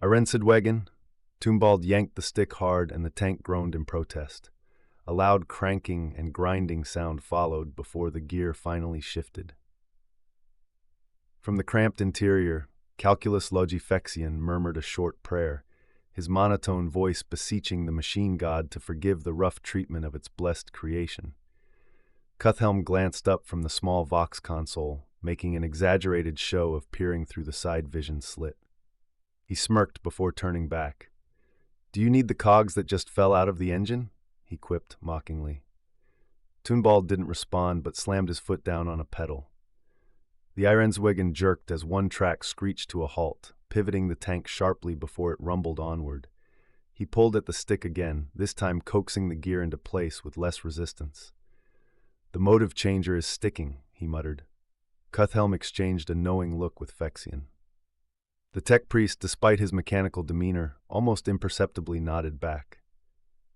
IrensídWægn. Tombald yanked the stick hard, and the tank groaned in protest. A loud cranking and grinding sound followed before the gear finally shifted. From the cramped interior, Calculus Logifexian murmured a short prayer, his monotone voice beseeching the machine god to forgive the rough treatment of its blessed creation. Cuthhelm glanced up from the small Vox console, making an exaggerated show of peering through the side vision slit. He smirked before turning back. "Do you need the cogs that just fell out of the engine?" he quipped mockingly. Tombald didn't respond but slammed his foot down on a pedal. The IrensídWægn jerked as one track screeched to a halt, pivoting the tank sharply before it rumbled onward. He pulled at the stick again, this time coaxing the gear into place with less resistance. "The motive changer is sticking," he muttered. Cuthhelm exchanged a knowing look with Fexian. The tech priest, despite his mechanical demeanor, almost imperceptibly nodded back.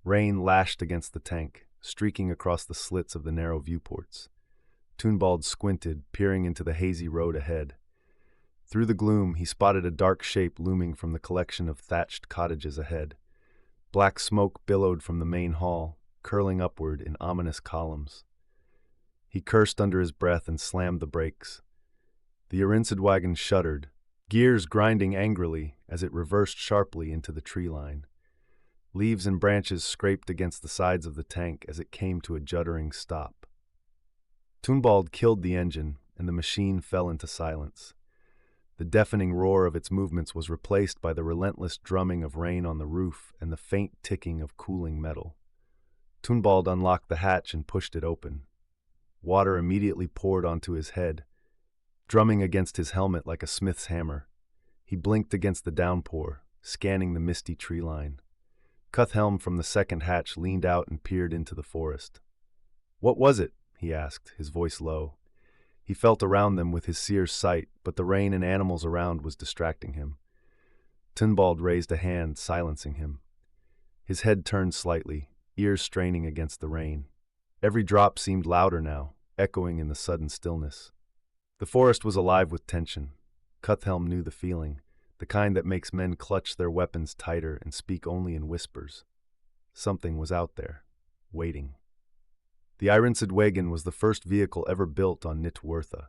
Rain lashed against the tank, streaking across the slits of the narrow viewports. Tombald squinted, peering into the hazy road ahead. Through the gloom, he spotted a dark shape looming from the collection of thatched cottages ahead. Black smoke billowed from the main hall, curling upward in ominous columns. He cursed under his breath and slammed the brakes. The IrensídWægn shuddered, gears grinding angrily as it reversed sharply into the tree line. Leaves and branches scraped against the sides of the tank as it came to a juddering stop. Tombald killed the engine, and the machine fell into silence. The deafening roar of its movements was replaced by the relentless drumming of rain on the roof and the faint ticking of cooling metal. Tombald unlocked the hatch and pushed it open. Water immediately poured onto his head, drumming against his helmet like a smith's hammer. He blinked against the downpour, scanning the misty tree line. Cuthhelm from the second hatch leaned out and peered into the forest. "What was it?" he asked, his voice low. He felt around them with his seer's sight, but the rain and animals around was distracting him. Tombald raised a hand, silencing him. His head turned slightly, ears straining against the rain. Every drop seemed louder now, echoing in the sudden stillness. The forest was alive with tension. Cuthhelm knew the feeling, the kind that makes men clutch their weapons tighter and speak only in whispers. Something was out there, waiting. The IrensídWægn was the first vehicle ever built on NihtWyrtha,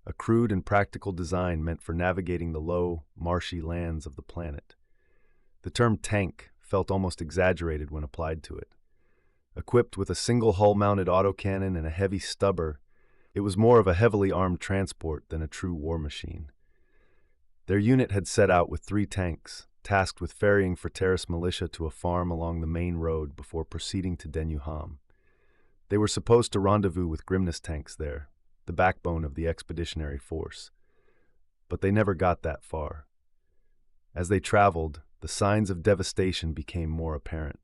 a crude and practical design meant for navigating the low, marshy lands of the planet. The term tank felt almost exaggerated when applied to it. Equipped with a single hull-mounted autocannon and a heavy stubber, it was more of a heavily armed transport than a true war machine. Their unit had set out with 3 tanks, tasked with ferrying Fraterus militia to a farm along the main road before proceeding to Denuham. They were supposed to rendezvous with Grimness tanks there, the backbone of the expeditionary force. But they never got that far. As they traveled, the signs of devastation became more apparent.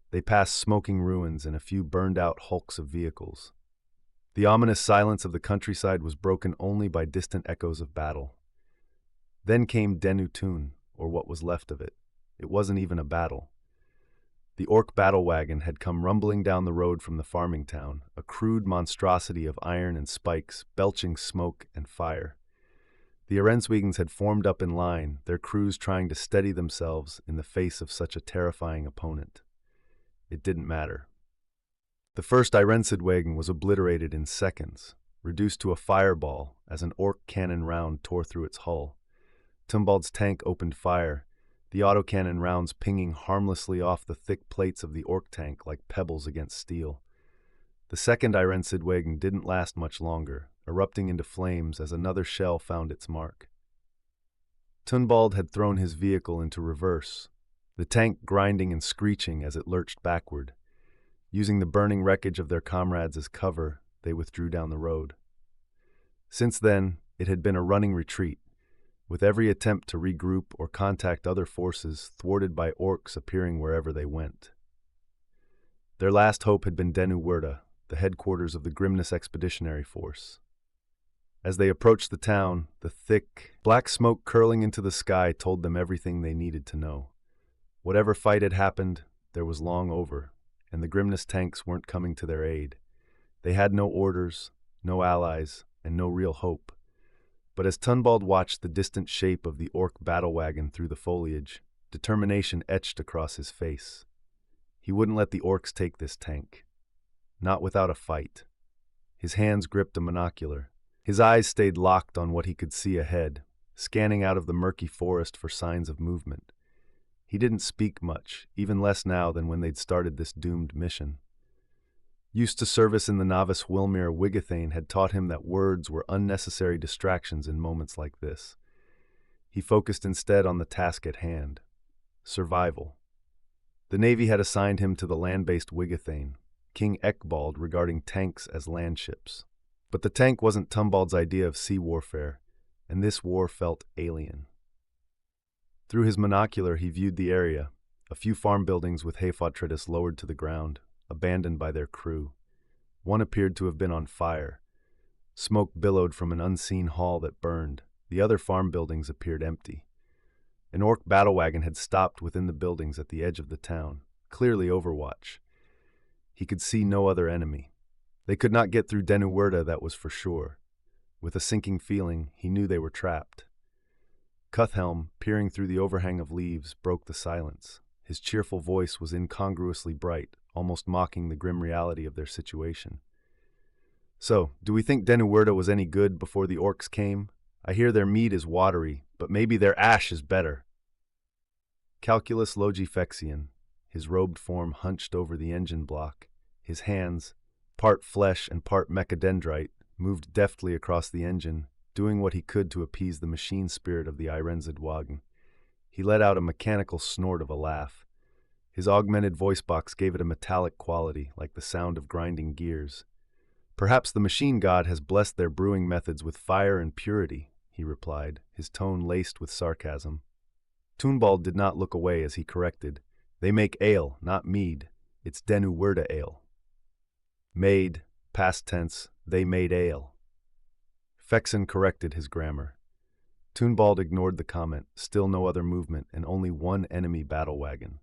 They passed smoking ruins and a few burned-out hulks of vehicles. The ominous silence of the countryside was broken only by distant echoes of battle. Then came Denutun, or what was left of it. It wasn't even a battle. The orc battle wagon had come rumbling down the road from the farming town, a crude monstrosity of iron and spikes, belching smoke and fire. The IrensídWægns had formed up in line, their crews trying to steady themselves in the face of such a terrifying opponent. It didn't matter. The first IrensídWægn was obliterated in seconds, reduced to a fireball as an orc cannon round tore through its hull. Tombald's tank opened fire, the autocannon rounds pinging harmlessly off the thick plates of the orc tank like pebbles against steel. The second IrensídWægn didn't last much longer, erupting into flames as another shell found its mark. Tombald had thrown his vehicle into reverse, the tank grinding and screeching as it lurched backward. Using the burning wreckage of their comrades as cover, they withdrew down the road. Since then, it had been a running retreat, with every attempt to regroup or contact other forces thwarted by orcs appearing wherever they went. Their last hope had been NihtWyrtha, the headquarters of the Grimness Expeditionary Force. As they approached the town, the thick, black smoke curling into the sky told them everything they needed to know. Whatever fight had happened, there was long over, and the Grimness tanks weren't coming to their aid. They had no orders, no allies, and no real hope. But as Tunbald watched the distant shape of the orc battle wagon through the foliage, determination etched across his face. He wouldn't let the orcs take this tank. Not without a fight. His hands gripped a monocular. His eyes stayed locked on what he could see ahead, scanning out of the murky forest for signs of movement. He didn't speak much, even less now than when they'd started this doomed mission. Used to service in the novice Wilmir, Wigathane had taught him that words were unnecessary distractions in moments like this. He focused instead on the task at hand: survival. The Navy had assigned him to the land-based Wigathane, King Ekbald, regarding tanks as landships. But the tank wasn't Tunbald's idea of sea warfare, and this war felt alien. Through his monocular he viewed the area, a few farm buildings with hayfotridis lowered to the ground, abandoned by their crew. One appeared to have been on fire. Smoke billowed from an unseen hall that burned. The other farm buildings appeared empty. An orc battle wagon had stopped within the buildings at the edge of the town, clearly Overwatch. He could see no other enemy. They could not get through NihtWyrtha, that was for sure. With a sinking feeling, he knew they were trapped. Cuthhelm, peering through the overhang of leaves, broke the silence. His cheerful voice was incongruously bright, almost mocking the grim reality of their situation. "So, do we think NihtWyrtha was any good before the orcs came? I hear their mead is watery, but maybe their ash is better." Calculus Logifexian, his robed form hunched over the engine block, his hands, part flesh and part mechadendrite, moved deftly across the engine, doing what he could to appease the machine spirit of the IrensídWægn. He let out a mechanical snort of a laugh. His augmented voice box gave it a metallic quality, like the sound of grinding gears. "Perhaps the machine god has blessed their brewing methods with fire and purity," he replied, his tone laced with sarcasm. Tunbald did not look away as he corrected. "They make ale, not mead. It's NihtWyrtha ale." Made, past tense, they made ale. Fexen corrected his grammar. Tunbald ignored the comment, still no other movement, and only one enemy battle wagon.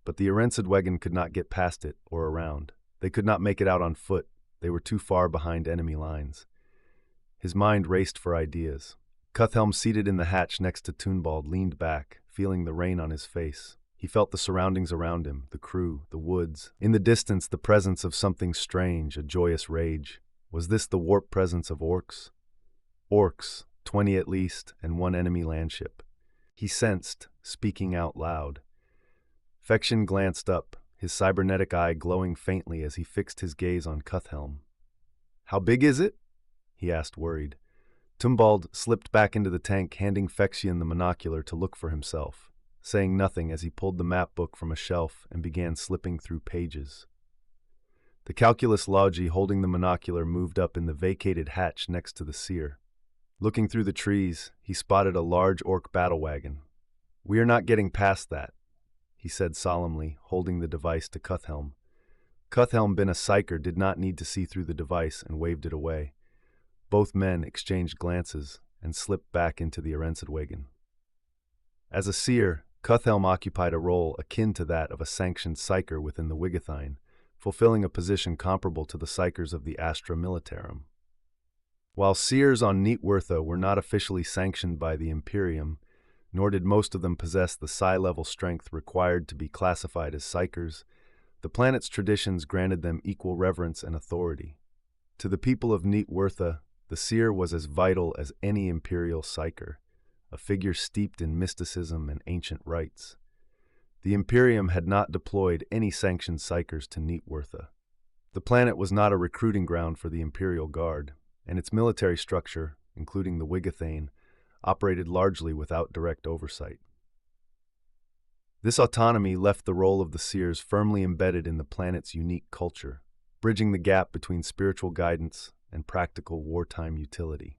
But the IrensídWægn could not get past it or around. They could not make it out on foot. They were too far behind enemy lines. His mind raced for ideas. Cuthhelm, seated in the hatch next to Tunbald, leaned back, feeling the rain on his face. He felt the surroundings around him, the crew, the woods. In the distance, the presence of something strange, a joyous rage. Was this the warped presence of orcs? Orcs, 20 at least, and one enemy landship. He sensed, speaking out loud. Fexen glanced up, his cybernetic eye glowing faintly as he fixed his gaze on Cuthhelm. "How big is it?" he asked, worried. Tunbald slipped back into the tank, handing Fexen the monocular to look for himself, saying nothing as he pulled the map book from a shelf and began slipping through pages. The calculus logi holding the monocular moved up in the vacated hatch next to the seer. Looking through the trees, he spotted a large orc battle wagon. "We are not getting past that," he said solemnly, holding the device to Cuthhelm. Cuthhelm, being a psyker, did not need to see through the device and waved it away. Both men exchanged glances and slipped back into the IrensídWægn. As a seer, Cuthhelm occupied a role akin to that of a sanctioned psyker within the Wigathine, fulfilling a position comparable to the psykers of the Astra Militarum. While seers on NihtWyrtha were not officially sanctioned by the Imperium, nor did most of them possess the psi-level strength required to be classified as psykers, the planet's traditions granted them equal reverence and authority. To the people of NihtWyrtha, the seer was as vital as any imperial psyker, a figure steeped in mysticism and ancient rites. The Imperium had not deployed any sanctioned psykers to NihtWyrtha. The planet was not a recruiting ground for the Imperial Guard, and its military structure, including the Wigathane, operated largely without direct oversight. This autonomy left the role of the seers firmly embedded in the planet's unique culture, bridging the gap between spiritual guidance and practical wartime utility.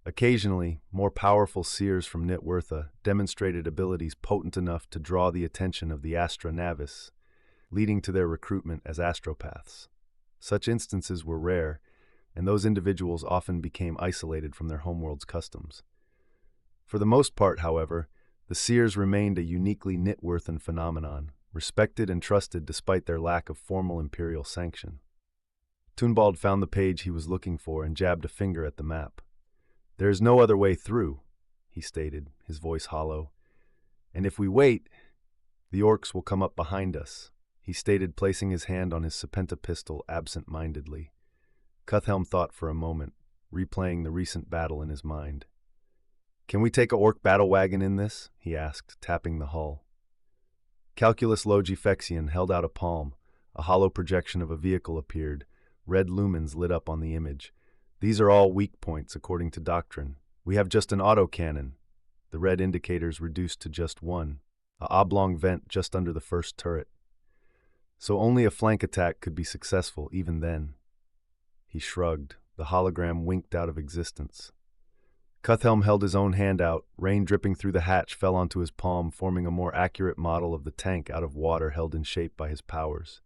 Occasionally, more powerful seers from NihtWyrtha demonstrated abilities potent enough to draw the attention of the Astra Navis, leading to their recruitment as astropaths. Such instances were rare, and those individuals often became isolated from their homeworld's customs. For the most part, however, the seers remained a uniquely NihtWyrthan phenomenon, respected and trusted despite their lack of formal imperial sanction. Tunbald found the page he was looking for and jabbed a finger at the map. "There is no other way through," he stated, his voice hollow. "And if we wait, the orcs will come up behind us," he stated, placing his hand on his Serpenta pistol absent-mindedly. Cuthhelm thought for a moment, replaying the recent battle in his mind. "Can we take a orc battle wagon in this?" he asked, tapping the hull. Calculus Logifexian held out a palm. A hollow projection of a vehicle appeared. Red lumens lit up on the image. "These are all weak points, according to doctrine. We have just an autocannon." The red indicators reduced to just one, a oblong vent just under the first turret. So only a flank attack could be successful, even then. He shrugged. The hologram winked out of existence. Cuthhelm held his own hand out. Rain dripping through the hatch fell onto his palm, forming a more accurate model of the tank out of water held in shape by his powers.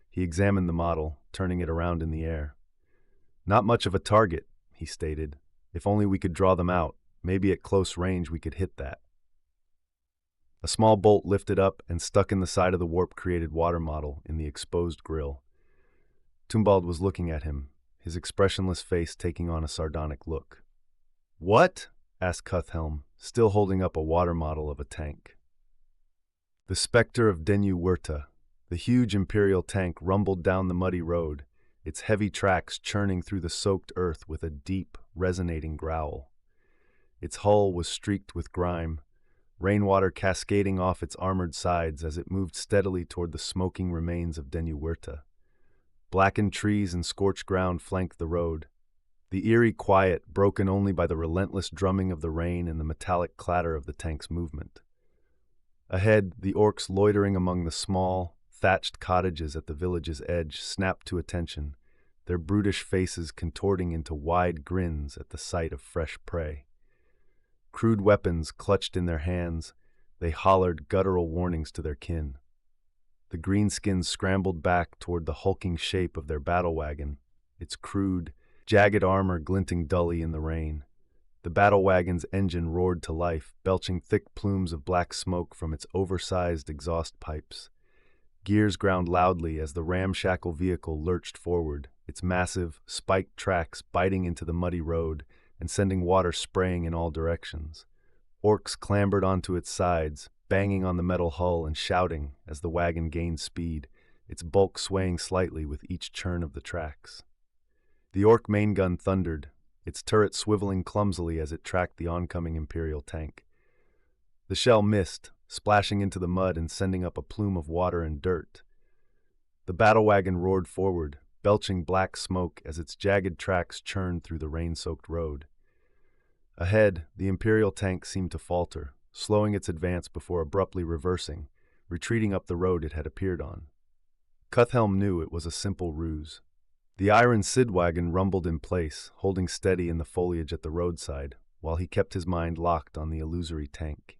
He examined the model, turning it around in the air. "Not much of a target," he stated. "If only we could draw them out. Maybe at close range we could hit that." A small bolt lifted up and stuck in the side of the warp-created water model in the exposed grill. Tumbald was looking at him, his expressionless face taking on a sardonic look. "What?" asked Cuthhelm, still holding up a water model of a tank. The specter of NihtWyrtha, the huge Imperial tank, rumbled down the muddy road, its heavy tracks churning through the soaked earth with a deep, resonating growl. Its hull was streaked with grime, rainwater cascading off its armored sides as it moved steadily toward the smoking remains of NihtWyrtha. Blackened trees and scorched ground flanked the road, the eerie quiet broken only by the relentless drumming of the rain and the metallic clatter of the tank's movement. Ahead, the orcs loitering among the small, thatched cottages at the village's edge snapped to attention, their brutish faces contorting into wide grins at the sight of fresh prey. Crude weapons clutched in their hands, they hollered guttural warnings to their kin. The greenskins scrambled back toward the hulking shape of their battle wagon, its crude, jagged armor glinting dully in the rain. The battle wagon's engine roared to life, belching thick plumes of black smoke from its oversized exhaust pipes. Gears ground loudly as the ramshackle vehicle lurched forward, its massive, spiked tracks biting into the muddy road and sending water spraying in all directions. Orcs clambered onto its sides, banging on the metal hull and shouting as the wagon gained speed, its bulk swaying slightly with each churn of the tracks. The orc main gun thundered, its turret swiveling clumsily as it tracked the oncoming Imperial tank. The shell missed, splashing into the mud and sending up a plume of water and dirt. The battle wagon roared forward, belching black smoke as its jagged tracks churned through the rain-soaked road. Ahead, the Imperial tank seemed to falter, slowing its advance before abruptly reversing, retreating up the road it had appeared on. Cuthhelm knew it was a simple ruse. The IrensídWægn rumbled in place, holding steady in the foliage at the roadside, while he kept his mind locked on the illusory tank.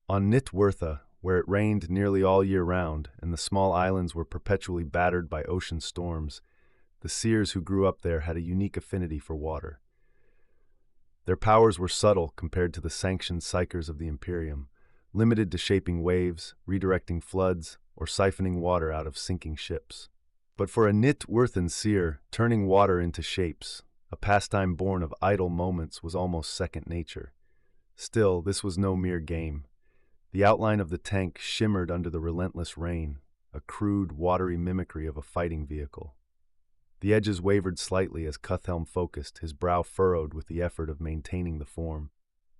On NihtWyrtha, where it rained nearly all year round, and the small islands were perpetually battered by ocean storms, the seers who grew up there had a unique affinity for water. Their powers were subtle compared to the sanctioned psychers of the Imperium, limited to shaping waves, redirecting floods, or siphoning water out of sinking ships. But for a NihtWyrthan seer, turning water into shapes, a pastime born of idle moments, was almost second nature. Still, this was no mere game. The outline of the tank shimmered under the relentless rain, a crude, watery mimicry of a fighting vehicle. The edges wavered slightly as Cuthhelm focused, his brow furrowed with the effort of maintaining the form.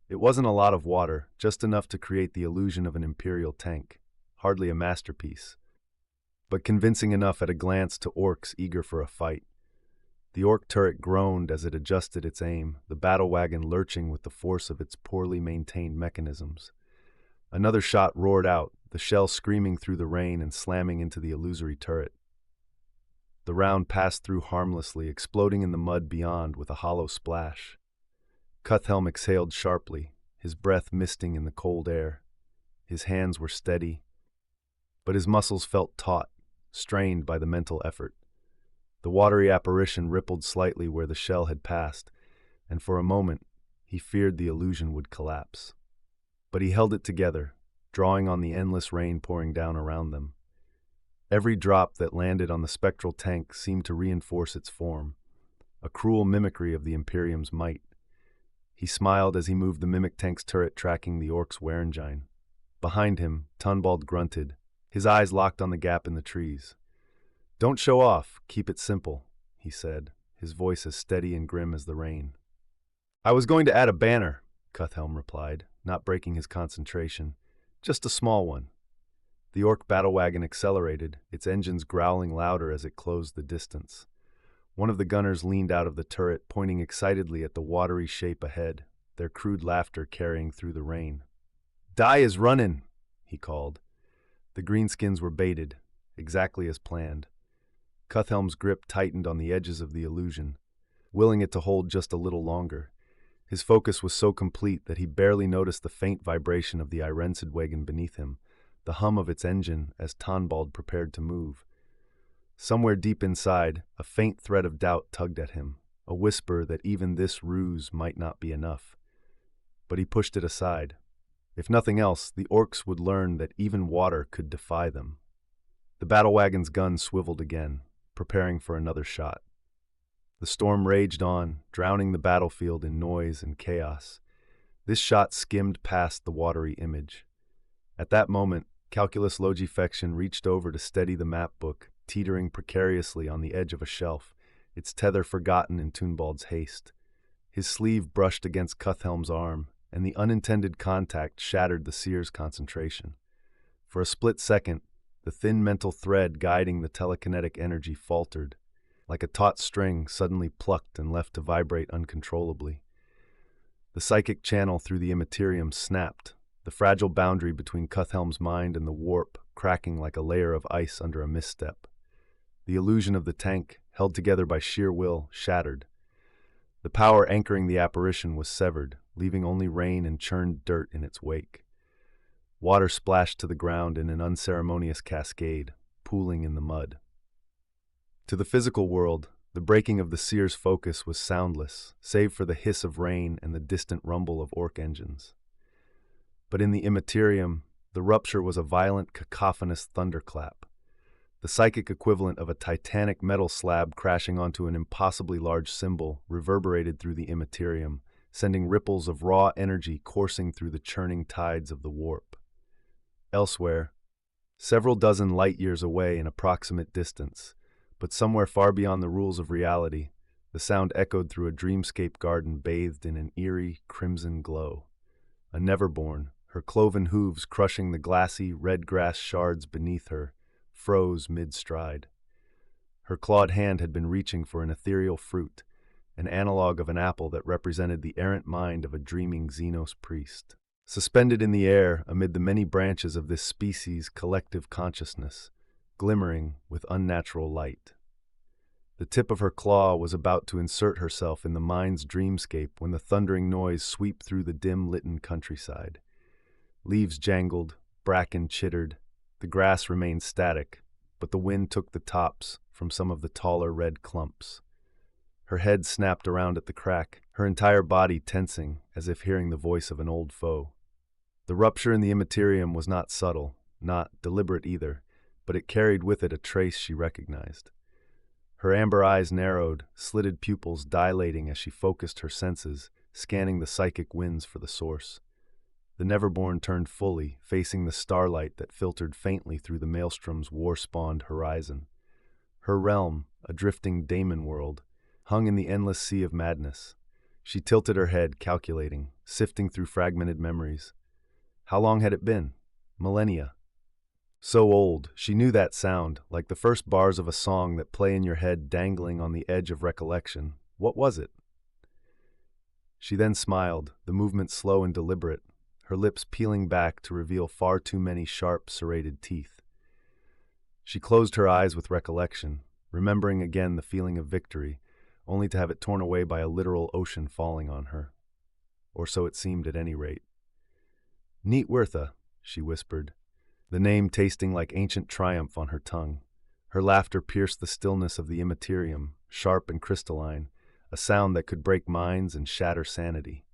It wasn't a lot of water, just enough to create the illusion of an Imperial tank, hardly a masterpiece, but convincing enough at a glance to orcs eager for a fight. The orc turret groaned as it adjusted its aim, the battle wagon lurching with the force of its poorly maintained mechanisms. Another shot roared out, the shell screaming through the rain and slamming into the illusory turret. The round passed through harmlessly, exploding in the mud beyond with a hollow splash. Cuthhelm exhaled sharply, his breath misting in the cold air. His hands were steady, but his muscles felt taut, strained by the mental effort. The watery apparition rippled slightly where the shell had passed, and for a moment he feared the illusion would collapse. But he held it together, drawing on the endless rain pouring down around them. Every drop that landed on the spectral tank seemed to reinforce its form, a cruel mimicry of the Imperium's might. He smiled as he moved the mimic tank's turret tracking the orc's Warengine. Behind him, Tunbald grunted, his eyes locked on the gap in the trees. "Don't show off, keep it simple," he said, his voice as steady and grim as the rain. "I was going to add a banner," Cuthhelm replied, not breaking his concentration. "Just a small one." The orc battle wagon accelerated, its engines growling louder as it closed the distance. One of the gunners leaned out of the turret, pointing excitedly at the watery shape ahead, their crude laughter carrying through the rain. "Die is runnin'," he called. The greenskins were baited, exactly as planned. Cuthhelm's grip tightened on the edges of the illusion, willing it to hold just a little longer. His focus was so complete that he barely noticed the faint vibration of the IrensídWægn beneath him, the hum of its engine as Tunbald prepared to move. Somewhere deep inside, a faint thread of doubt tugged at him, a whisper that even this ruse might not be enough. But he pushed it aside. If nothing else, the orcs would learn that even water could defy them. The battle wagon's gun swiveled again, preparing for another shot. The storm raged on, drowning the battlefield in noise and chaos. This shot skimmed past the watery image. At that moment, Calculus Logifection reached over to steady the map book, teetering precariously on the edge of a shelf, its tether forgotten in Tunbald's haste. His sleeve brushed against Cuthhelm's arm, and the unintended contact shattered the seer's concentration. For a split second, the thin mental thread guiding the telekinetic energy faltered, like a taut string suddenly plucked and left to vibrate uncontrollably. The psychic channel through the immaterium snapped, the fragile boundary between Cuthhelm's mind and the warp cracking like a layer of ice under a misstep. The illusion of the tank, held together by sheer will, shattered. The power anchoring the apparition was severed, leaving only rain and churned dirt in its wake. Water splashed to the ground in an unceremonious cascade, pooling in the mud. To the physical world, the breaking of the seer's focus was soundless, save for the hiss of rain and the distant rumble of orc engines. But in the immaterium, the rupture was a violent, cacophonous thunderclap, the psychic equivalent of a titanic metal slab crashing onto an impossibly large cymbal reverberated through the immaterium, sending ripples of raw energy coursing through the churning tides of the warp. Elsewhere, several dozen light-years away in approximate distance, but somewhere far beyond the rules of reality, the sound echoed through a dreamscape garden bathed in an eerie, crimson glow. A Neverborn, her cloven hooves crushing the glassy, red grass shards beneath her, froze mid-stride. Her clawed hand had been reaching for an ethereal fruit, an analog of an apple that represented the errant mind of a dreaming Xenos priest. Suspended in the air amid the many branches of this species' collective consciousness, glimmering with unnatural light. The tip of her claw was about to insert herself in the mind's dreamscape when the thundering noise swept through the dim-litten countryside. Leaves jangled, bracken chittered, the grass remained static, but the wind took the tops from some of the taller red clumps. Her head snapped around at the crack, her entire body tensing as if hearing the voice of an old foe. The rupture in the immaterium was not subtle, not deliberate either, but it carried with it a trace she recognized. Her amber eyes narrowed, slitted pupils dilating as she focused her senses, scanning the psychic winds for the source. The Neverborn turned fully, facing the starlight that filtered faintly through the maelstrom's war-spawned horizon. Her realm, a drifting daemon world, hung in the endless sea of madness. She tilted her head, calculating, sifting through fragmented memories. How long had it been? Millennia. So old, she knew that sound, like the first bars of a song that play in your head dangling on the edge of recollection. What was it? She then smiled, the movement slow and deliberate, her lips peeling back to reveal far too many sharp, serrated teeth. She closed her eyes with recollection, remembering again the feeling of victory, only to have it torn away by a literal ocean falling on her. Or so it seemed at any rate. "NihtWyrtha," she whispered, the name tasting like ancient triumph on her tongue. Her laughter pierced the stillness of the immaterium, sharp and crystalline, a sound that could break minds and shatter sanity.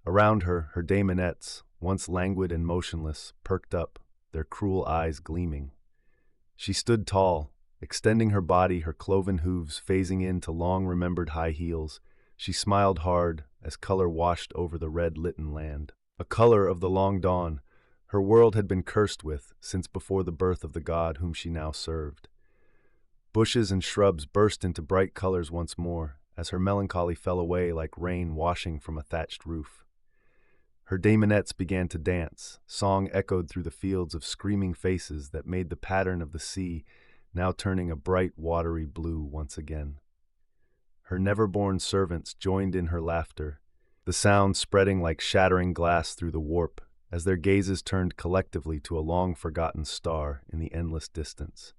Around her, her daemonettes, once languid and motionless, perked up, their cruel eyes gleaming. She stood tall, Extending her body, her cloven hooves phasing into long-remembered high heels, she smiled hard as color washed over the red-litten land. A color of the long dawn her world had been cursed with since before the birth of the god whom she now served. Bushes and shrubs burst into bright colors once more as her melancholy fell away like rain washing from a thatched roof. Her daemonettes began to dance, song echoed through the fields of screaming faces that made the pattern of the sea now turning a bright watery blue once again. Her never-born servants joined in her laughter, the sound spreading like shattering glass through the warp as their gazes turned collectively to a long-forgotten star in the endless distance.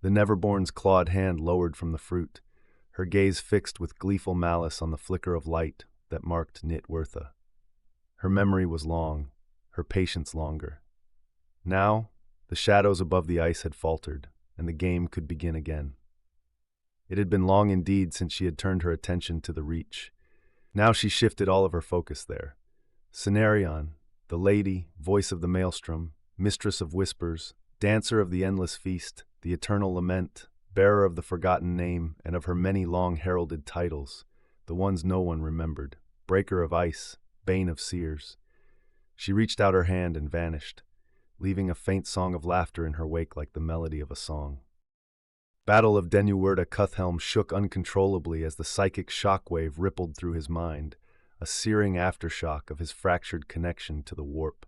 The never-born's clawed hand lowered from the fruit, her gaze fixed with gleeful malice on the flicker of light that marked NihtWyrtha. Her memory was long, her patience longer. Now, the shadows above the ice had faltered, and the game could begin again. It had been long indeed since she had turned her attention to the Reach. Now she shifted all of her focus there. Cenarion, the lady, voice of the maelstrom, mistress of whispers, dancer of the endless feast, the eternal lament, bearer of the forgotten name and of her many long-heralded titles, the ones no one remembered, breaker of ice, bane of seers. She reached out her hand and vanished, leaving a faint song of laughter in her wake like the melody of a song. Battle of NihtWyrtha Cuthhelm shook uncontrollably as the psychic shockwave rippled through his mind, a searing aftershock of his fractured connection to the warp.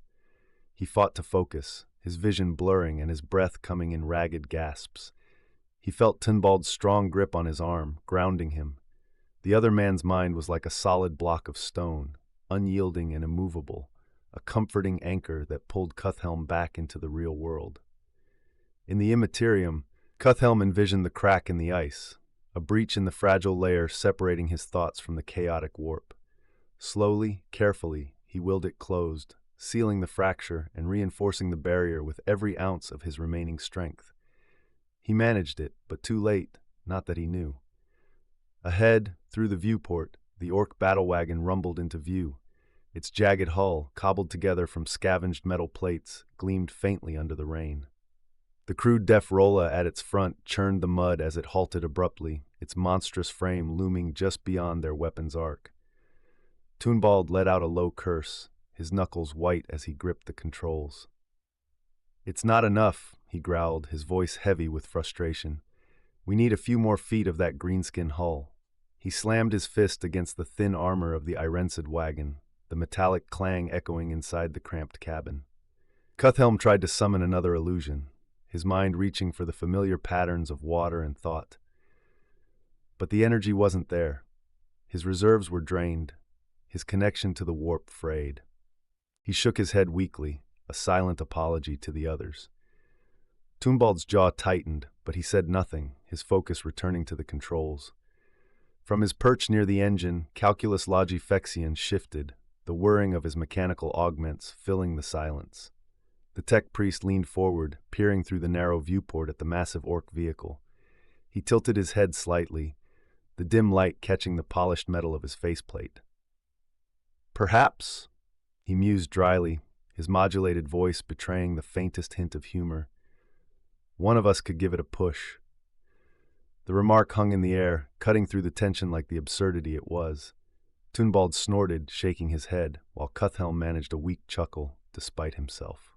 He fought to focus, his vision blurring and his breath coming in ragged gasps. He felt Tunbald's strong grip on his arm, grounding him. The other man's mind was like a solid block of stone, unyielding and immovable, a comforting anchor that pulled Cuthhelm back into the real world. In the immaterium, Cuthhelm envisioned the crack in the ice, a breach in the fragile layer separating his thoughts from the chaotic warp. Slowly, carefully, he willed it closed, sealing the fracture and reinforcing the barrier with every ounce of his remaining strength. He managed it, but too late, not that he knew. Ahead, through the viewport, the orc battle wagon rumbled into view. Its jagged hull, cobbled together from scavenged metal plates, gleamed faintly under the rain. The crude def rolla at its front churned the mud as it halted abruptly, its monstrous frame looming just beyond their weapon's arc. Tunbald let out a low curse, his knuckles white as he gripped the controls. "It's not enough," he growled, his voice heavy with frustration. "We need a few more feet of that greenskin hull." He slammed his fist against the thin armor of the IrensídWægn, the metallic clang echoing inside the cramped cabin. Cuthhelm tried to summon another illusion, his mind reaching for the familiar patterns of water and thought. But the energy wasn't there. His reserves were drained, his connection to the warp frayed. He shook his head weakly, a silent apology to the others. Tunbald's jaw tightened, but he said nothing, his focus returning to the controls. From his perch near the engine, Calculus Logifexian shifted, the whirring of his mechanical augments filling the silence. The tech priest leaned forward, peering through the narrow viewport at the massive orc vehicle. He tilted his head slightly, the dim light catching the polished metal of his faceplate. "Perhaps," he mused dryly, his modulated voice betraying the faintest hint of humor, "one of us could give it a push." The remark hung in the air, cutting through the tension like the absurdity it was. Tunbald snorted, shaking his head, while Cuthhelm managed a weak chuckle, despite himself.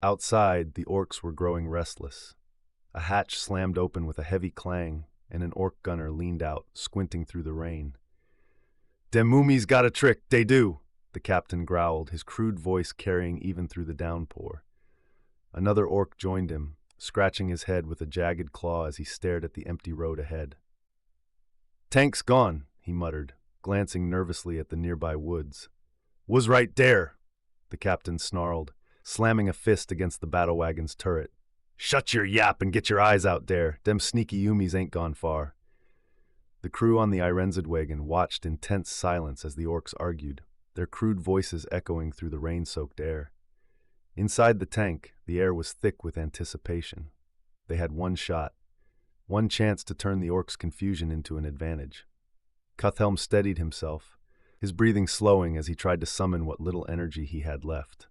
Outside, the orcs were growing restless. A hatch slammed open with a heavy clang, and an orc gunner leaned out, squinting through the rain. "Dem mummies got a trick, they do," the captain growled, his crude voice carrying even through the downpour. Another orc joined him, scratching his head with a jagged claw as he stared at the empty road ahead. "Tank's gone," he muttered, glancing nervously at the nearby woods. "Was right there," the captain snarled, slamming a fist against the battle wagon's turret. "Shut your yap and get your eyes out there. Dem sneaky Yumis ain't gone far." The crew on the IrensídWægn watched in tense silence as the orcs argued, their crude voices echoing through the rain-soaked air. Inside the tank, the air was thick with anticipation. They had one shot, one chance to turn the orcs' confusion into an advantage. Cuthhelm steadied himself, his breathing slowing as he tried to summon what little energy he had left.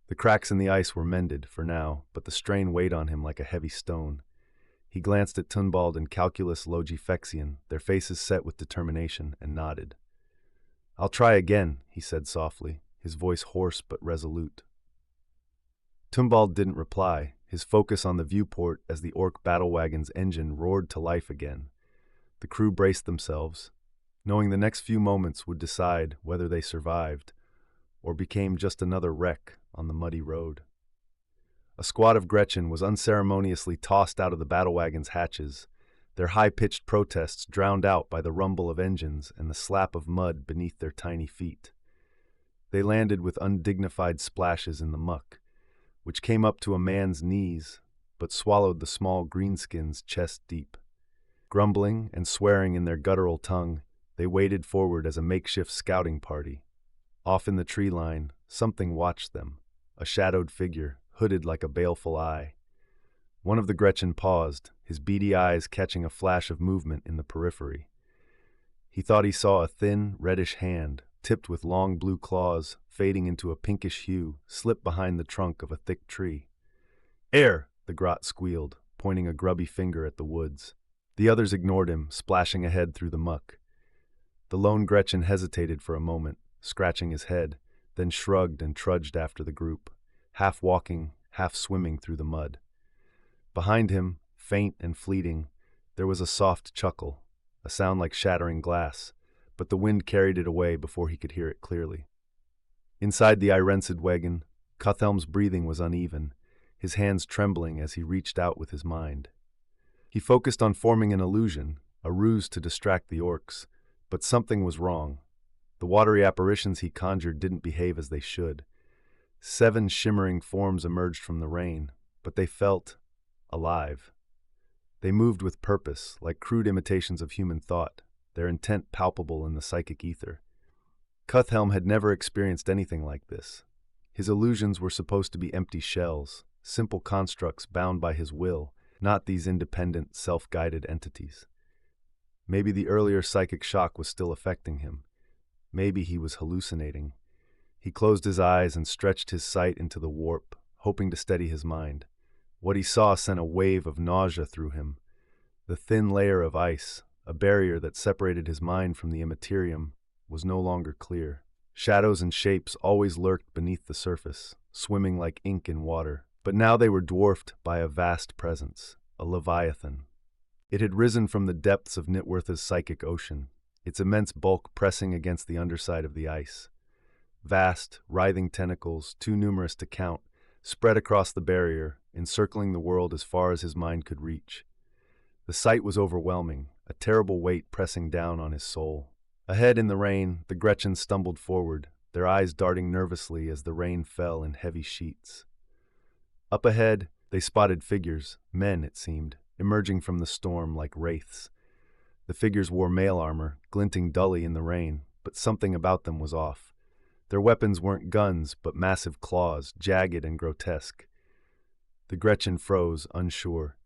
The cracks in the ice were mended, for now, but the strain weighed on him like a heavy stone. He glanced at Tunbald and Calculus Logifexian, their faces set with determination, and nodded. "I'll try again," he said softly, his voice hoarse but resolute. Tunbald didn't reply, his focus on the viewport as the orc battle wagon's engine roared to life again. The crew braced themselves, knowing the next few moments would decide whether they survived or became just another wreck on the muddy road. A squad of Gretchen was unceremoniously tossed out of the battle wagon's hatches, their high-pitched protests drowned out by the rumble of engines and the slap of mud beneath their tiny feet. They landed with undignified splashes in the muck, which came up to a man's knees, but swallowed the small greenskins chest deep. Grumbling and swearing in their guttural tongue, they waded forward as a makeshift scouting party. Off in the tree line, something watched them, a shadowed figure, hooded like a baleful eye. One of the Gretchen paused, his beady eyes catching a flash of movement in the periphery. He thought he saw a thin, reddish hand, tipped with long blue claws, fading into a pinkish hue, slip behind the trunk of a thick tree. "Air!" the grot squealed, pointing a grubby finger at the woods. The others ignored him, splashing ahead through the muck. The lone Gretchen hesitated for a moment, scratching his head, then shrugged and trudged after the group, half walking, half swimming through the mud. Behind him, faint and fleeting, there was a soft chuckle, a sound like shattering glass, but the wind carried it away before he could hear it clearly. Inside the IrensídWægn, Cuthelm's breathing was uneven, his hands trembling as he reached out with his mind. He focused on forming an illusion, a ruse to distract the orcs, but something was wrong. The watery apparitions he conjured didn't behave as they should. 7 shimmering forms emerged from the rain, but they felt alive. They moved with purpose, like crude imitations of human thought, their intent palpable in the psychic ether. Cuthelm had never experienced anything like this. His illusions were supposed to be empty shells, simple constructs bound by his will, not these independent, self-guided entities. Maybe the earlier psychic shock was still affecting him. Maybe he was hallucinating. He closed his eyes and stretched his sight into the warp, hoping to steady his mind. What he saw sent a wave of nausea through him. The thin layer of ice, a barrier that separated his mind from the immaterium, was no longer clear. Shadows and shapes always lurked beneath the surface, swimming like ink in water, but now they were dwarfed by a vast presence, a leviathan. It had risen from the depths of NihtWyrtha's psychic ocean, its immense bulk pressing against the underside of the ice. Vast, writhing tentacles, too numerous to count, spread across the barrier, encircling the world as far as his mind could reach. The sight was overwhelming, a terrible weight pressing down on his soul. Ahead in the rain, the Gretchen stumbled forward, their eyes darting nervously as the rain fell in heavy sheets. Up ahead, they spotted figures, men it seemed, emerging from the storm like wraiths. The figures wore mail armor, glinting dully in the rain, but something about them was off. Their weapons weren't guns, but massive claws, jagged and grotesque. The Gretchen froze, unsure.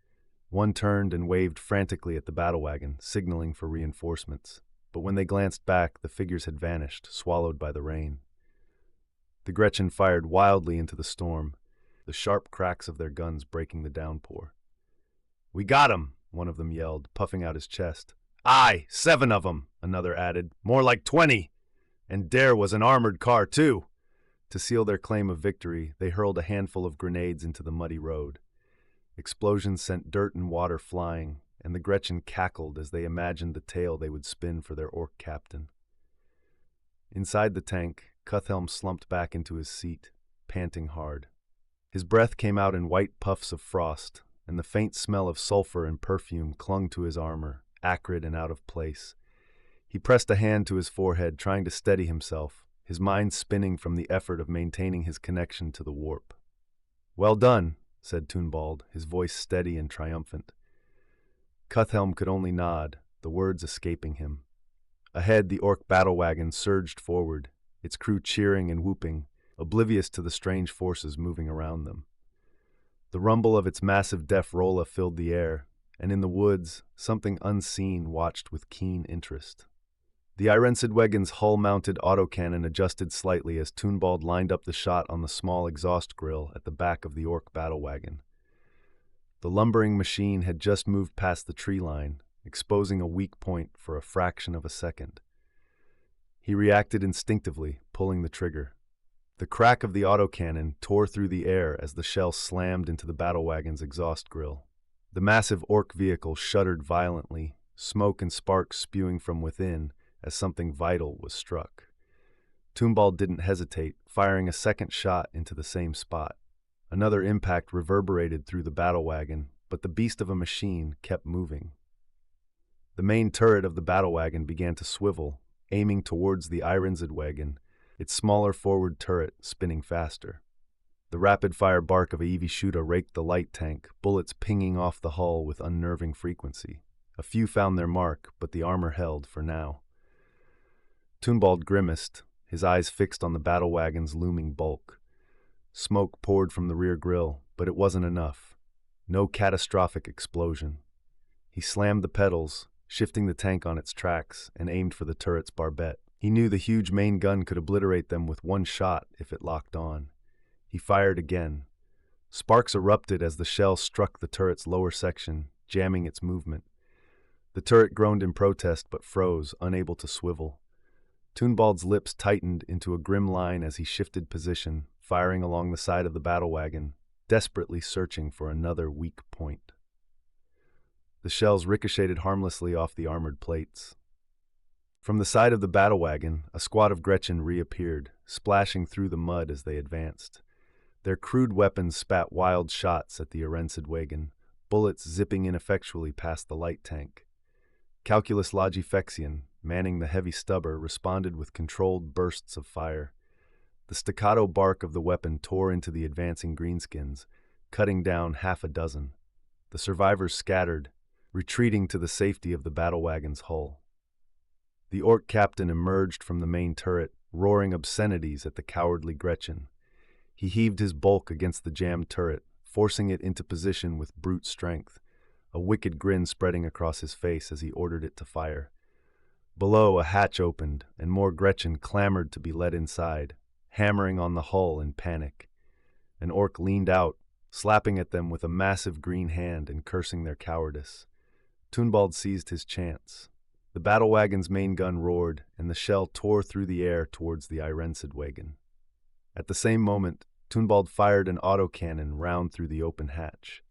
One turned and waved frantically at the battle wagon, signaling for reinforcements. But when they glanced back, the figures had vanished, swallowed by the rain. The Gretchen fired wildly into the storm, the sharp cracks of their guns breaking the downpour. "We got 'em!" one of them yelled, puffing out his chest. "Aye, 7 of 'em," another added. "More like 20. And there was an armored car, too." To seal their claim of victory, they hurled a handful of grenades into the muddy road. Explosions sent dirt and water flying, and the Gretchen cackled as they imagined the tale they would spin for their orc captain. Inside the tank, Cuthelm slumped back into his seat, panting hard. His breath came out in white puffs of frost, and the faint smell of sulfur and perfume clung to his armor, acrid and out of place. He pressed a hand to his forehead, trying to steady himself, his mind spinning from the effort of maintaining his connection to the warp. "Well done," said Tunbald, his voice steady and triumphant. Cuthelm could only nod, the words escaping him. Ahead, the orc battle wagon surged forward, its crew cheering and whooping, oblivious to the strange forces moving around them. The rumble of its massive deaf rolla filled the air, and in the woods, something unseen watched with keen interest. The IrensídWægn's hull-mounted autocannon adjusted slightly as Tunbald lined up the shot on the small exhaust grill at the back of the orc battle wagon. The lumbering machine had just moved past the tree line, exposing a weak point for a fraction of a second. He reacted instinctively, pulling the trigger. The crack of the autocannon tore through the air as the shell slammed into the battle wagon's exhaust grill. The massive orc vehicle shuddered violently, smoke and sparks spewing from within as something vital was struck. Toonbald didn't hesitate, firing a second shot into the same spot. Another impact reverberated through the battle wagon, but the beast of a machine kept moving. The main turret of the battle wagon began to swivel, aiming towards the IrensídWægn, its smaller forward turret spinning faster. The rapid-fire bark of a Eevee-Shooter raked the light tank, bullets pinging off the hull with unnerving frequency. A few found their mark, but the armor held for now. Toonbald grimaced, his eyes fixed on the battle wagon's looming bulk. Smoke poured from the rear grille, but it wasn't enough. No catastrophic explosion. He slammed the pedals, shifting the tank on its tracks, and aimed for the turret's barbette. He knew the huge main gun could obliterate them with one shot if it locked on. He fired again. Sparks erupted as the shell struck the turret's lower section, jamming its movement. The turret groaned in protest but froze, unable to swivel. Toonbald's lips tightened into a grim line as he shifted position, firing along the side of the battle wagon, desperately searching for another weak point. The shells ricocheted harmlessly off the armored plates. From the side of the battle wagon, a squad of Gretchen reappeared, splashing through the mud as they advanced. Their crude weapons spat wild shots at the IrensídWægn, bullets zipping ineffectually past the light tank. Calculus Logifexian, manning the heavy stubber, responded with controlled bursts of fire. The staccato bark of the weapon tore into the advancing greenskins, cutting down half a dozen. The survivors scattered, retreating to the safety of the battle wagon's hull. The orc captain emerged from the main turret, roaring obscenities at the cowardly Gretchen. He heaved his bulk against the jammed turret, forcing it into position with brute strength, a wicked grin spreading across his face as he ordered it to fire. Below, a hatch opened, and more Gretchen clamored to be let inside, hammering on the hull in panic. An orc leaned out, slapping at them with a massive green hand and cursing their cowardice. Toonbald seized his chance. The battle wagon's main gun roared, and the shell tore through the air towards the IrensídWægn. At the same moment, Toonbald fired an autocannon round through the open hatch.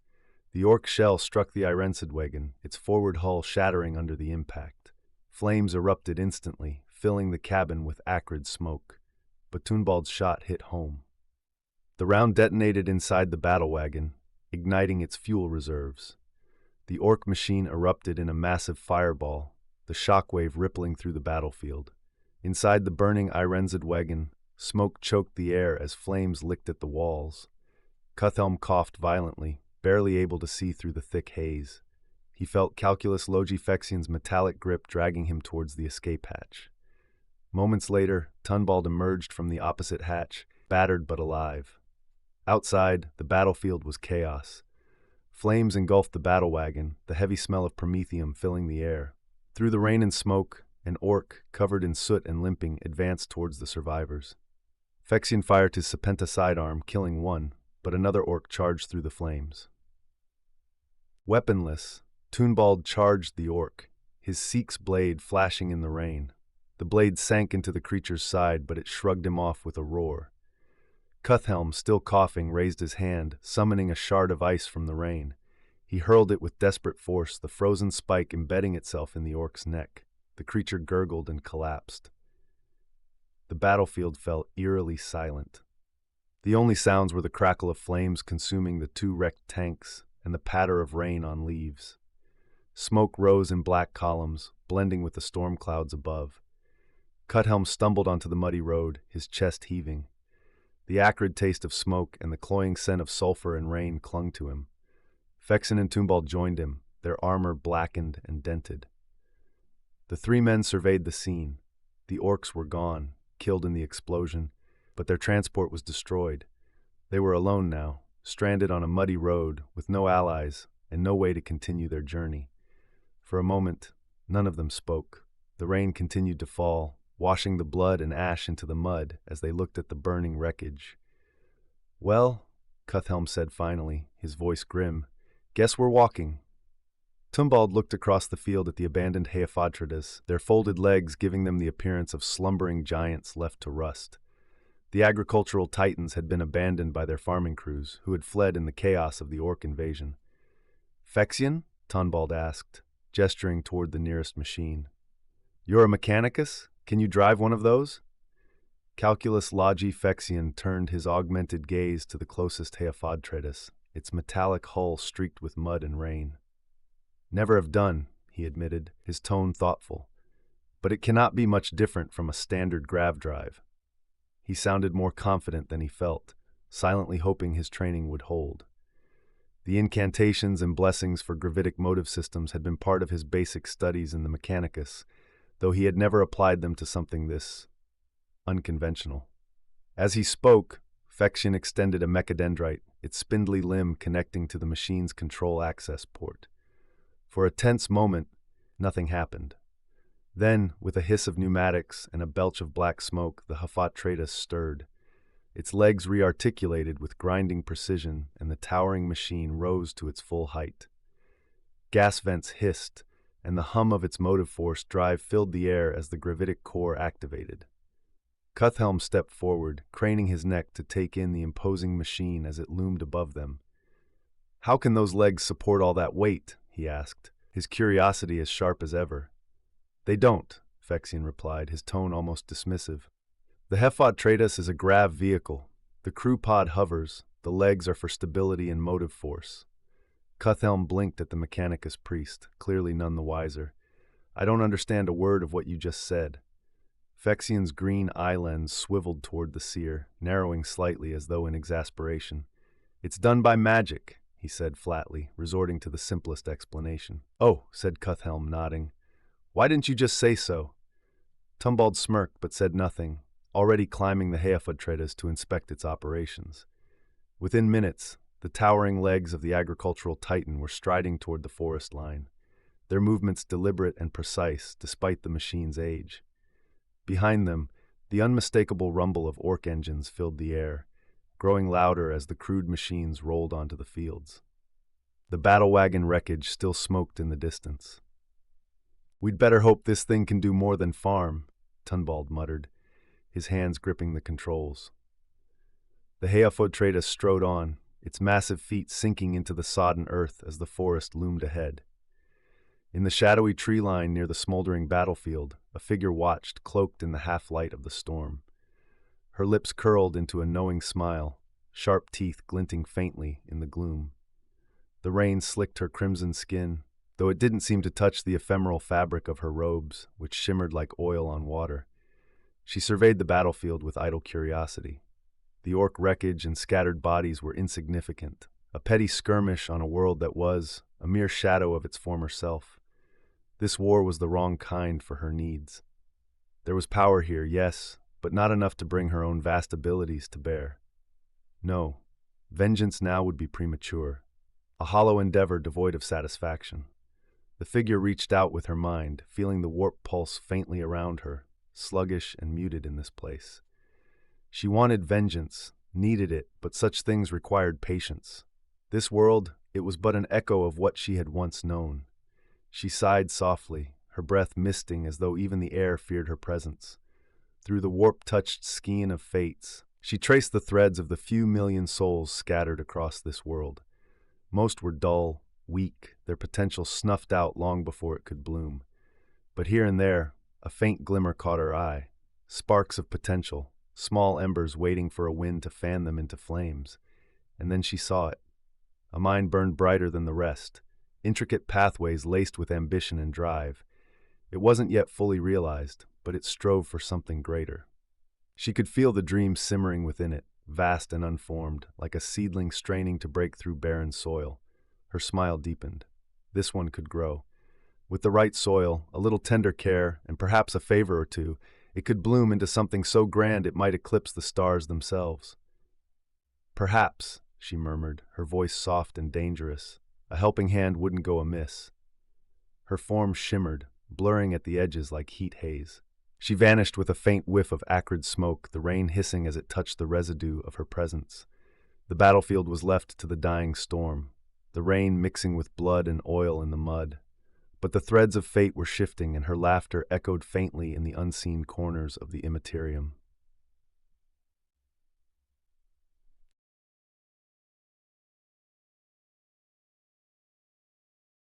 The orc shell struck the IrensídWægn, its forward hull shattering under the impact. Flames erupted instantly, filling the cabin with acrid smoke, but Toonbald's shot hit home. The round detonated inside the battle wagon, igniting its fuel reserves. The orc machine erupted in a massive fireball, the shockwave rippling through the battlefield. Inside the burning IrensídWægn, smoke choked the air as flames licked at the walls. Cuthhelm coughed violently, barely able to see through the thick haze. He felt Calculus Logifexian's metallic grip dragging him towards the escape hatch. Moments later, Toonbald emerged from the opposite hatch, battered but alive. Outside, the battlefield was chaos. Flames engulfed the battle wagon, the heavy smell of promethium filling the air. Through the rain and smoke, an orc, covered in soot and limping, advanced towards the survivors. Fexian fired his Serpenta sidearm, killing one, but another orc charged through the flames. Weaponless, Toonbald charged the orc, his Seek's blade flashing in the rain. The blade sank into the creature's side, but it shrugged him off with a roar. Cuthhelm, still coughing, raised his hand, summoning a shard of ice from the rain. He hurled it with desperate force, the frozen spike embedding itself in the orc's neck. The creature gurgled and collapsed. The battlefield fell eerily silent. The only sounds were the crackle of flames consuming the two wrecked tanks and the patter of rain on leaves. Smoke rose in black columns, blending with the storm clouds above. Cuthhelm stumbled onto the muddy road, his chest heaving. The acrid taste of smoke and the cloying scent of sulfur and rain clung to him. Fexen and Toonbald joined him, their armor blackened and dented. The three men surveyed the scene. The orcs were gone, killed in the explosion, but their transport was destroyed. They were alone now, stranded on a muddy road with no allies and no way to continue their journey. For a moment, none of them spoke. The rain continued to fall, washing the blood and ash into the mud as they looked at the burning wreckage. "Well," Cuthhelm said finally, his voice grim, Guess we're walking. Tumbald looked across the field at the abandoned Hālgengas, their folded legs giving them the appearance of slumbering giants left to rust. The agricultural titans had been abandoned by their farming crews, who had fled in the chaos of the orc invasion. Phexion? Tumbald asked, gesturing toward the nearest machine. You're a mechanicus? Can you drive one of those? Calculus Logi Phexion turned his augmented gaze to the closest Hālgengas, its metallic hull streaked with mud and rain. Never have done, he admitted, his tone thoughtful. But it cannot be much different from a standard grav drive. He sounded more confident than he felt, silently hoping his training would hold. The incantations and blessings for gravitic motive systems had been part of his basic studies in the Mechanicus, though he had never applied them to something this unconventional. As he spoke, Phexion extended a mechadendrite, its spindly limb connecting to the machine's control access port. For a tense moment, nothing happened. Then, with a hiss of pneumatics and a belch of black smoke, the Hālgengas stirred. Its legs rearticulated with grinding precision, and the towering machine rose to its full height. Gas vents hissed, and the hum of its motive force drive filled the air as the gravitic core activated. Cuthhelm stepped forward, craning his neck to take in the imposing machine as it loomed above them. How can those legs support all that weight? He asked, his curiosity as sharp as ever. They don't, Phexion replied, his tone almost dismissive. The Hālgengas is a grav vehicle. The crew pod hovers, the legs are for stability and motive force. Cuthhelm blinked at the Mechanicus priest, clearly none the wiser. I don't understand a word of what you just said. Phexion's green eye lens swiveled toward the seer, narrowing slightly as though in exasperation. It's done by magic, he said flatly, resorting to the simplest explanation. Oh, said Cuthhelm, nodding. Why didn't you just say so? Tumbald smirked but said nothing, already climbing the Hālgengas to inspect its operations. Within minutes, the towering legs of the agricultural titan were striding toward the forest line, their movements deliberate and precise despite the machine's age. Behind them, the unmistakable rumble of orc engines filled the air, growing louder as the crude machines rolled onto the fields. The battle wagon wreckage still smoked in the distance. We'd better hope this thing can do more than farm, Tumbald muttered, his hands gripping the controls. The Hālgengas strode on, its massive feet sinking into the sodden earth as the forest loomed ahead. In the shadowy tree line near the smoldering battlefield, a figure watched, cloaked in the half-light of the storm. Her lips curled into a knowing smile, sharp teeth glinting faintly in the gloom. The rain slicked her crimson skin, though it didn't seem to touch the ephemeral fabric of her robes, which shimmered like oil on water. She surveyed the battlefield with idle curiosity. The orc wreckage and scattered bodies were insignificant, a petty skirmish on a world that was a mere shadow of its former self. This war was the wrong kind for her needs. There was power here, yes, but not enough to bring her own vast abilities to bear. No, vengeance now would be premature, a hollow endeavor devoid of satisfaction. The figure reached out with her mind, feeling the warp pulse faintly around her, sluggish and muted in this place. She wanted vengeance, needed it, but such things required patience. This world, it was but an echo of what she had once known. She sighed softly, her breath misting as though even the air feared her presence. Through the warp-touched skein of fates, she traced the threads of the few million souls scattered across this world. Most were dull, weak, their potential snuffed out long before it could bloom. But here and there, a faint glimmer caught her eye, sparks of potential, small embers waiting for a wind to fan them into flames. And then she saw it. A mind burned brighter than the rest, intricate pathways laced with ambition and drive. It wasn't yet fully realized, but it strove for something greater. She could feel the dream simmering within it, vast and unformed, like a seedling straining to break through barren soil. Her smile deepened. This one could grow. With the right soil, a little tender care, and perhaps a favor or two, it could bloom into something so grand it might eclipse the stars themselves. Perhaps, she murmured, her voice soft and dangerous. A helping hand wouldn't go amiss. Her form shimmered, blurring at the edges like heat haze. She vanished with a faint whiff of acrid smoke, the rain hissing as it touched the residue of her presence. The battlefield was left to the dying storm. the rain mixing with blood and oil in the mud. But the threads of fate were shifting, and her laughter echoed faintly in the unseen corners of the immaterium.